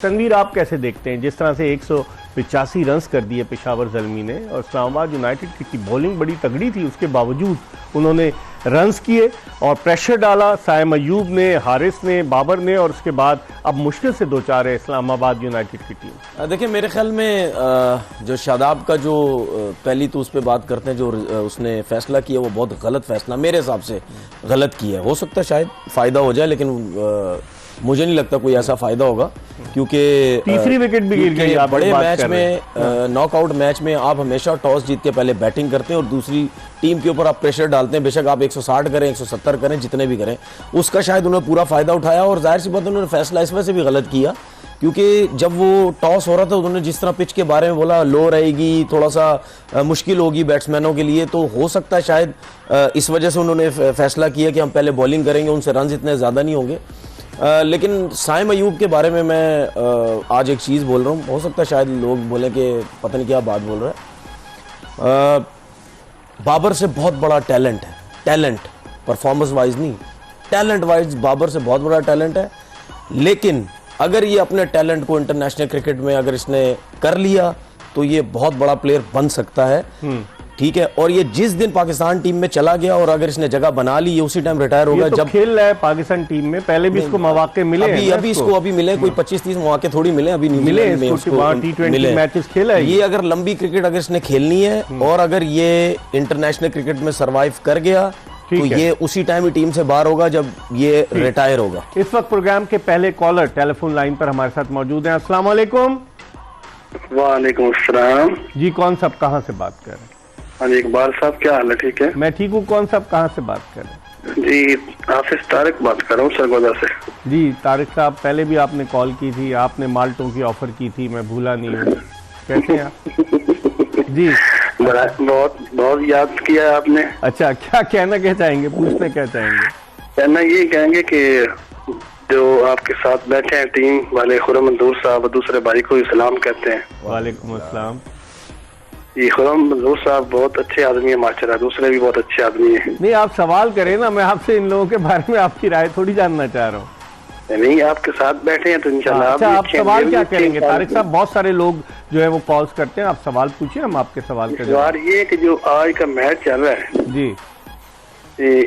तनवीर, आप कैसे देखते हैं जिस तरह से 185 रन कर दिए पेशावर ज़ल्मी ने और इस्लामाबाद यूनाइटेड की बॉलिंग बड़ी तगड़ी थी, उसके बावजूद उन्होंने रन्स किए और प्रेशर डाला। साइम अयूब ने, हारिस ने, बाबर ने, और उसके बाद अब मुश्किल से दो चार है इस्लामाबाद यूनाइटेड की टीम। देखिए, मेरे ख्याल में जो शादाब का जो पहली तो उस पर बात करते हैं, जो उसने फैसला किया वो बहुत गलत फैसला मेरे हिसाब से गलत किया है। हो सकता है शायद फ़ायदा हो जाए, लेकिन मुझे नहीं लगता कोई ऐसा फायदा होगा, क्योंकि तीसरी विकेट भी गिर गई। बड़े मैच में, नॉकआउट मैच में आप हमेशा टॉस जीत के पहले बैटिंग करते हैं और दूसरी टीम के ऊपर आप प्रेशर डालते हैं। बेशक आप 160 करें, 170 करें, जितने भी करें, उसका शायद उन्होंने पूरा फायदा उठाया। और जाहिर सी बात है, उन्होंने फैसला इस वजह से भी गलत किया क्योंकि जब वो टॉस हो रहा था उन्होंने जिस तरह पिच के बारे में बोला, लो रहेगी, थोड़ा सा मुश्किल होगी बैट्समैनों के लिए, तो हो सकता है शायद इस वजह से उन्होंने फैसला किया कि हम पहले बॉलिंग करेंगे, उनसे रन इतने ज़्यादा नहीं होंगे। लेकिन साइम अयूब के बारे में मैं आज एक चीज़ बोल रहा हूँ, हो सकता है शायद लोग बोलें कि पता नहीं क्या बात बोल रहा है। बाबर से बहुत बड़ा टैलेंट है, टैलेंट परफॉर्मेंस वाइज नहीं, टैलेंट वाइज बाबर से बहुत बड़ा टैलेंट है। लेकिन अगर ये अपने टैलेंट को इंटरनेशनल क्रिकेट में अगर इसने कर लिया तो ये बहुत बड़ा प्लेयर बन सकता है, ठीक है। और ये जिस दिन पाकिस्तान टीम में चला गया और अगर इसने जगह बना ली, ये उसी टाइम रिटायर होगा। तो जब खेल रहा है पाकिस्तान टीम में, पहले भी इसको मौके मिले, अभी इसको मिले, कोई 25-30 मौके थोड़ी मिले, अभी नहीं मिले T20 मैचेस खेला है। ये अगर लंबी क्रिकेट अगर इसने खेलनी है और अगर ये इंटरनेशनल क्रिकेट में सर्वाइव कर गया तो ये उसी टाइम ही टीम से बाहर होगा जब ये रिटायर होगा। इस वक्त प्रोग्राम के पहले कॉलर टेलीफोन लाइन पर हमारे साथ मौजूद हैं। अस्सलाम वालेकुम। वालेकुम अस्सलाम जी, कौन साहब कहाँ से बात कर रहे हैं? हाँ जी, इकबाल साहब, क्या हाल है? ठीक है, मैं ठीक हूँ। कौन साहब कहाँ से बात कर रहे हैं? जी, हाफिज तारिक बात कर रहा हूँ सरगोदा से। जी तारिक साहब, पहले भी आपने कॉल की थी, आपने माल्टों की ऑफर की थी, मैं भूला नहीं हूँ। कैसे हैं आप? जी, बहुत बहुत याद किया आपने। अच्छा, क्या कहना क्या चाहेंगे, पूछना क्या चाहेंगे? कहना ये कहेंगे कि जो आपके साथ बैठे हैं टीम वाले, खुर्रम मंजूर साहब, दूसरे भाई को सलाम कहते हैं। वालेकुम अस्सलाम। ये खुर्रम मंजूर साहब बहुत अच्छे आदमी है माशाल्लाह, दूसरे भी बहुत अच्छे आदमी है। नहीं, आप सवाल करें ना, मैं आपसे इन लोगों के बारे में आपकी राय थोड़ी जानना चाह रहा हूँ। नहीं, आपके साथ बैठे हैं तो इंशाल्लाह। अच्छा, आप सवाल क्या करेंगे तारिक साहब? बहुत सारे लोग जो है वो कॉल्स करते हैं, आप सवाल पूछिए, हम आपके सवाल का जवाब ये कि जो आज का मैच चल रहा है जी,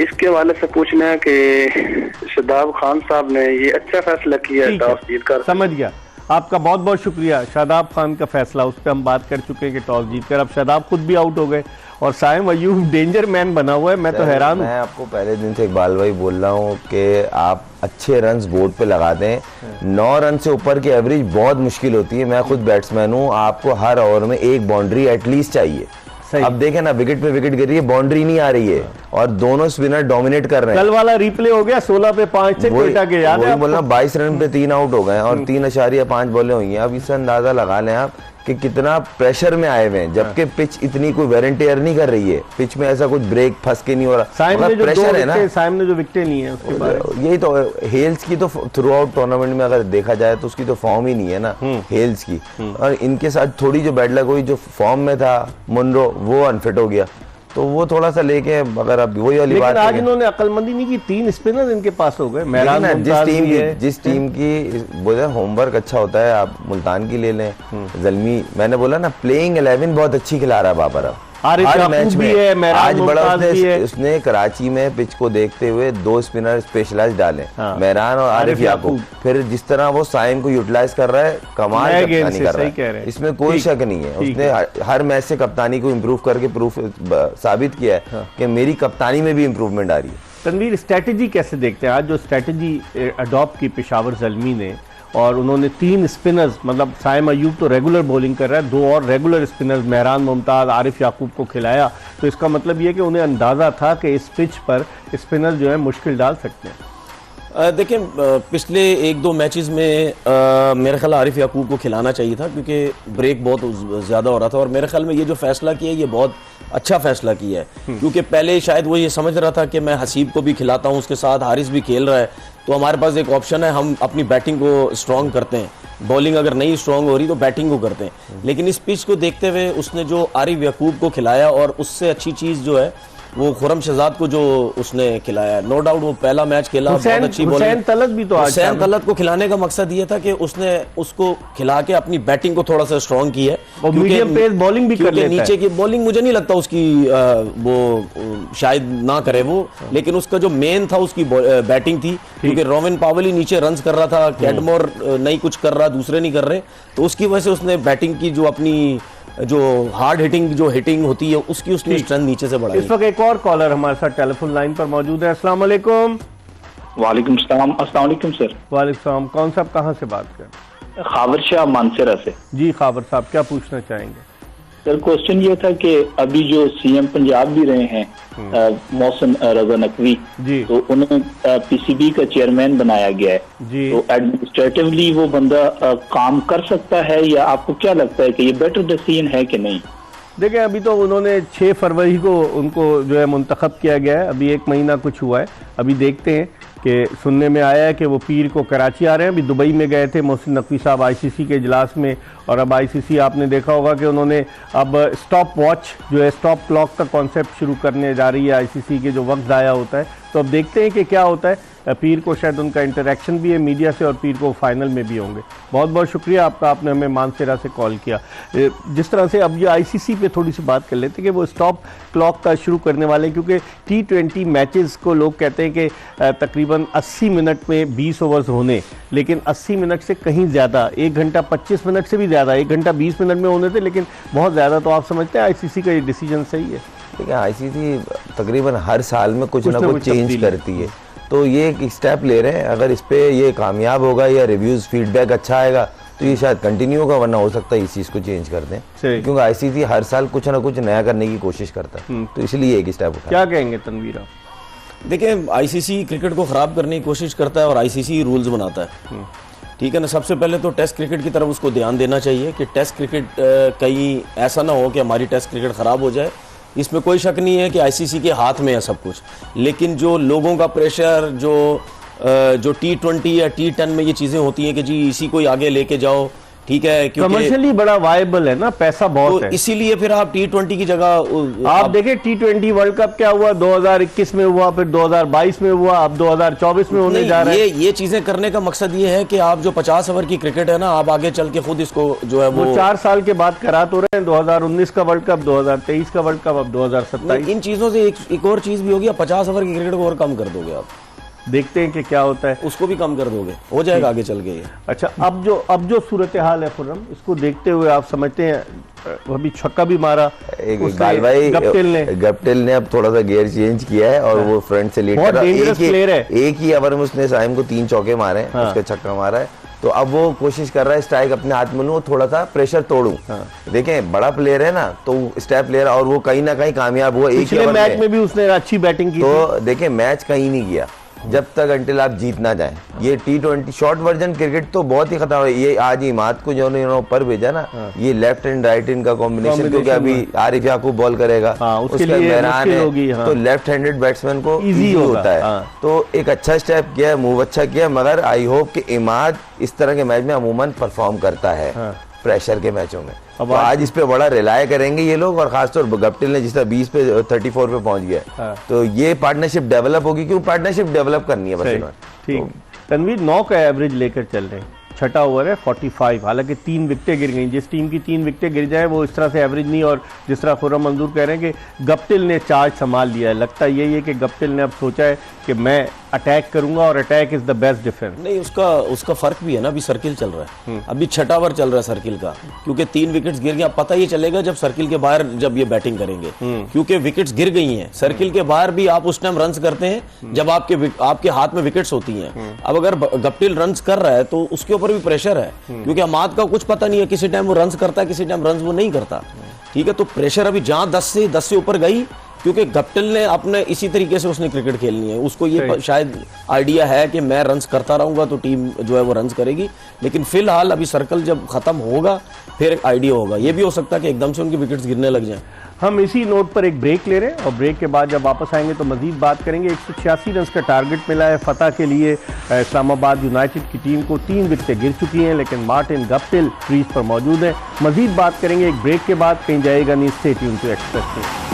इसके हवाले से पूछना है कि शादाब खान साहब ने ये अच्छा फैसला किया है टॉस जीत कर। समझ गया, आपका बहुत बहुत शुक्रिया। शादाब खान का फैसला, उस पर हम बात कर चुके हैं कि टॉस जीतकर अब शादाब खुद भी आउट हो गए और साइम अयूब डेंजर मैन बना हुआ है। मैं तो हैरान हूँ। मैं आपको पहले दिन से इकबाल भाई बोल रहा हूँ कि आप अच्छे रन्स बोर्ड पे लगा दें। 9 रन से ऊपर की एवरेज बहुत मुश्किल होती है। मैं खुद बैट्समैन हूँ, आपको हर ओवर में एक बाउंड्री एटलीस्ट चाहिए। अब देखें ना, विकेट पे विकेट गिर रही है, बाउंड्री नहीं आ रही है और दोनों स्पिनर डोमिनेट कर रहे हैं। कल वाला रिप्ले हो गया 16 पे 5 से कोयटा के, याद है? बोलना 22 रन पे 3 आउट हो गए और 3.5 बॉलें हुई हैं। अब इससे अंदाजा लगा लें आप कि कितना प्रेशर में आए हुए हैं, जबकि पिच इतनी कोई वेरेंटियर नहीं कर रही है। पिच में ऐसा कुछ ब्रेक फंस के नहीं हो रहा, प्रेशर है ना। साइम ने जो विकेटें ली हैं उसके बाद, यही तो हेल्स की तो थ्रू आउट टूर्नामेंट में अगर देखा जाए तो उसकी तो फॉर्म ही नहीं है ना हेल्स की। और इनके साथ थोड़ी जो बैड लक हुई, जो फॉर्म में था मुनरो वो अनफिट हो गया, तो वो थोड़ा सा लेके अगर अब वही वाली बात। आज इन्होंने अक्लमंदी नहीं की, 3 स्पिनर इनके पास हो गए। जिस टीम की बोले होमवर्क अच्छा होता है, आप मुल्तान की ले लें, ज़ल्मी, मैंने बोला ना प्लेइंग 11 बहुत अच्छी खिला रहा है बाबर। अब हर मैच में आज बड़ा उसने कराची में पिच को देखते हुए 2 स्पिनर स्पेशलाइज डाले, मेहरान और आरिफ याकूब। फिर जिस तरह वो साइम को यूटिलाइज कर रहा है, कमाल कप्तानी कर रहा है, इसमें कोई शक नहीं है। उसने हर मैच से कप्तानी को इम्प्रूव करके प्रूफ साबित किया है कि मेरी कप्तानी में भी इम्प्रूवमेंट आ रही है। तनवीर, स्ट्रेटेजी कैसे देखते हैं? आज जो स्ट्रेटेजी अडॉप्ट की पेशावर ज़ल्मी ने, और उन्होंने 3 स्पिनर्स, मतलब साइम अयूब तो रेगुलर बॉलिंग कर रहा है, 2 और रेगुलर स्पिनर्स मेहरान मुमताज़, आरिफ याकूब को खिलाया, तो इसका मतलब ये कि उन्हें अंदाज़ा था कि इस पिच पर स्पिनर जो है मुश्किल डाल सकते हैं। देखिए, पिछले 1-2 मैचेस में मेरे ख्याल आरिफ याकूब को खिलाना चाहिए था क्योंकि ब्रेक बहुत ज़्यादा हो रहा था। और मेरे ख्याल में ये जो फैसला किया है ये बहुत अच्छा फैसला किया है, क्योंकि पहले शायद वो ये समझ रहा था कि मैं हसीब को भी खिलाता हूँ, उसके साथ हारिस भी खेल रहा है, तो हमारे पास एक ऑप्शन है, हम अपनी बैटिंग को स्ट्रॉन्ग करते हैं, बॉलिंग अगर नहीं स्ट्रॉन्ग हो रही तो बैटिंग को करते हैं। लेकिन इस पिच को देखते हुए उसने जो आरिफ याकूब को खिलाया और उससे अच्छी चीज़ जो है वो खुरम शहजाद को जो उसने खिलाया, नो डाउट वो पहला मैच खेला, बहुत अच्छी बॉलिंग। हुसैन तलत भी तो हुसैन तलत को खिलाने का मकसद ये था कि उसने उसको खिला के अपनी बैटिंग को थोड़ा सा स्ट्रॉन्ग की है, और मीडियम पेस बॉलिंग भी कर लेता है। नीचे की बॉलिंग मुझे नहीं लगता उसकी वो शायद ना करे वो, लेकिन उसका जो मेन था उसकी बैटिंग थी, क्योंकि रोविन पावेल ही नीचे रन्स कर रहा था, कैडमोर नहीं कुछ कर रहा, दूसरे नहीं कर रहे, तो उसकी वजह से उसने बैटिंग की जो अपनी जो हार्ड हिटिंग जो हिटिंग होती है उसकी उसने स्ट्रेंथ नीचे से बढ़ाई। इस वक्त एक और कॉलर हमारे साथ टेलीफोन लाइन पर मौजूद है। अस्सलाम वालेकुम। वालेकुम सलाम। अस्सलाम वालेकुम सर। वालेकुम सलाम। कौन साहब कहाँ से बात कर? खावर शाह मानसरा से। जी खावर साहब, क्या पूछना चाहेंगे? सर क्वेश्चन ये था कि अभी जो सीएम पंजाब भी रहे हैं मोहसिन रजा नकवी, तो उन्हें पीसीबी का चेयरमैन बनाया गया है, तो एडमिनिस्ट्रेटिवली वो बंदा काम कर सकता है, या आपको क्या लगता है कि ये बेटर डिसीजन है कि नहीं? देखिए अभी तो उन्होंने 6 फरवरी को उनको जो है मुंतखब किया गया है, अभी 1 महीना कुछ हुआ है। अभी देखते हैं कि सुनने में आया है कि वो पीर को कराची आ रहे हैं। अभी दुबई में गए थे मोहसिन नकवी साहब आईसीसी के इजलास में, और अब आईसीसी आपने देखा होगा कि उन्होंने अब स्टॉप वॉच जो है स्टॉप क्लॉक का कॉन्सेप्ट शुरू करने जा रही है आईसीसी के जो वक्त ज़ाया होता है। तो अब देखते हैं कि क्या होता है। पीर को शायद उनका इंटरेक्शन भी है मीडिया से, और पीर को फाइनल में भी होंगे। बहुत बहुत शुक्रिया आपका, आपने हमें मानसेरा से कॉल किया। जिस तरह से अब ये आईसीसी पे थोड़ी सी बात कर लेते हैं कि वो स्टॉप क्लॉक का शुरू करने वाले, क्योंकि T20 मैचेस को लोग कहते हैं कि तकरीबन 80 मिनट में 20 ओवर्स होने, लेकिन 80 मिनट से कहीं ज़्यादा, 1 घंटा 25 मिनट से भी ज़्यादा, 1 घंटा 20 मिनट में होने थे, लेकिन बहुत ज़्यादा। तो आप समझते हैं आईसीसी का ये डिसीजन सही है? ठीक है, आईसीसी तकरीबन हर साल में कुछ ना कुछ चेंज करती है, तो ये एक स्टेप ले रहे हैं। अगर इस पे ये कामयाब होगा या रिव्यूज फीडबैक अच्छा आएगा तो ये शायद कंटिन्यू होगा, वरना हो सकता है इस चीज़ को चेंज कर दें, क्योंकि आईसीसी हर साल कुछ ना कुछ नया करने की कोशिश करता है, तो इसलिए एक स्टेप उठा। क्या कहेंगे तनवीर आप? देखिए आईसीसी क्रिकेट को ख़राब करने की कोशिश करता है और आईसीसी रूल्स बनाता है, ठीक है ना। सबसे पहले तो टेस्ट क्रिकेट की तरफ उसको ध्यान देना चाहिए कि टेस्ट क्रिकेट कहीं ऐसा ना हो कि हमारी टेस्ट क्रिकेट ख़राब हो जाए। इसमें कोई शक नहीं है कि आईसीसी के हाथ में है सब कुछ, लेकिन जो लोगों का प्रेशर, जो T20 या T10 में ये चीज़ें होती हैं कि जी इसी को ही आगे लेके जाओ, ठीक है, क्योंकि कमर्शियली बड़ा वायबल है ना, पैसा बहुत है, इसीलिए फिर आप T20 की जगह आप देखें T20 वर्ल्ड कप क्या हुआ, 2021 में हुआ, फिर 2022 में हुआ, अब 2024 में होने जा रहा है। ये चीजें करने का मकसद ये है कि आप जो 50 ओवर की क्रिकेट है ना, आप आगे चल के खुद इसको जो है वो 4 साल के बाद करा तो रहे हैं, 2019 का वर्ल्ड कप, 2023 का वर्ल्ड कप, अब 2027। इन चीजों से एक और चीज भी होगी, 50 ओवर की क्रिकेट को और कम कर दोगे आप, देखते हैं कि क्या होता है, उसको भी कम कर दोगे, हो जाएगा आगे चल के। अच्छा, अब जो सूरत हाल है खुर्रम, इसको देखते हुए आप समझते हैं अभी छक्का भी मारा गप्टिल ने अब थोड़ा सा गियर चेंज किया है और वो फ्रंट से लीड कर रहा है। एक ही ओवर में उसने साइम को 3 चौके मारे, उसका छक्का मारा है, तो अब वो कोशिश कर रहा है स्ट्राइक अपने हाथ में लूं, थोड़ा सा प्रेशर तोड़ूं। देखें बड़ा प्लेयर है ना, तो स्टेप प्लेयर, और वो कहीं ना कहीं कामयाब हुआ। एक ही मैच में भी उसने अच्छी बैटिंग की, तो देखें मैच कहीं नहीं गया जब तक अंटिल आप जीत ना जाए। ये T20 शॉर्ट वर्जन क्रिकेट तो बहुत ही खतरनाक है। ये आज इमाद को जो ऊपर भेजा ना, ये लेफ्ट एंड राइट इनका कॉम्बिनेशन, क्योंकि अभी आरिफ याकूब बॉल करेगा, उसके मेहरान है, तो लेफ्ट हैंडेड बैट्समैन को इजी होता है। तो एक अच्छा स्टेप किया, मूव अच्छा किया, मगर आई होप कि इमाद इस तरह के मैच में अमूमन परफॉर्म करता है, प्रेशर के मैचों में। अब आज इस पे बड़ा रिलाय करेंगे ये लोग, और खासतौर पर गप्टिल ने जिस तरह 20 पे 34 पे पहुंच गया, तो ये पार्टनरशिप डेवलप होगी, क्यों पार्टनरशिप डेवलप करनी है बस। ठीक, तनवीर 9 का एवरेज लेकर चल रहे हैं, छठा ओवर है 45, हालांकि 3 विकेटें गिर गई। जिस टीम की 3 विकेटें गिर जाए वो इस तरह से एवरेज नहीं, और जिस तरह खुर्रम मंजूर कह रहे हैं कि गप्टिल ने चार्ज संभाल लिया है, लगता यही है कि गप्टिल ने अब सोचा है कि मैं अटैक करूंगा, और attack is the best defence. नहीं, उसका फर्क भी है ना, अभी सर्किल चल रहा है, अभी छठा ओवर चल रहा है सर्किल का, क्योंकि 3 विकेट्स गिर गया। पता ये चलेगा जब सर्किल के बाहर जब ये बैटिंग करेंगे, क्योंकि विकेट्स गिर गई हैं। सर्किल के बाहर भी आप उस टाइम रन्स करते हैं जब आपके हाथ में विकेट्स होती हैं। अब अगर गप्टिल रन्स कर रहा है तो उसके ऊपर भी प्रेशर है, क्योंकि अमाद का कुछ पता नहीं है, किसी टाइम वो रन्स करता है, किसी टाइम रन्स वो नहीं करता, ठीक है। तो प्रेशर अभी जहां 10 से ऊपर गई, क्योंकि गप्टिल ने अपने इसी तरीके से उसने क्रिकेट खेलनी है, उसको ये शायद आइडिया है कि मैं रन्स करता रहूंगा तो टीम जो है वो रन्स करेगी। लेकिन फिलहाल अभी सर्कल जब खत्म होगा फिर एक आइडिया होगा, ये भी हो सकता है कि एकदम से उनकी विकेट्स गिरने लग जाएं। हम इसी नोट पर एक ब्रेक ले रहे हैं, और ब्रेक के बाद जब वापस आएंगे तो मजीद बात करेंगे। 186 रन का टारगेट मिला है फतह के लिए इस्लामाबाद यूनाइटेड की टीम को, 3 विकेटें गिर चुकी हैं, लेकिन मार्टिन गप्टिल क्रीज पर मौजूद है। मजीद बात करेंगे एक ब्रेक के बाद, कहीं जाएगा नहीं, स्टे ट्यून्ड टू एक्सप्रेस।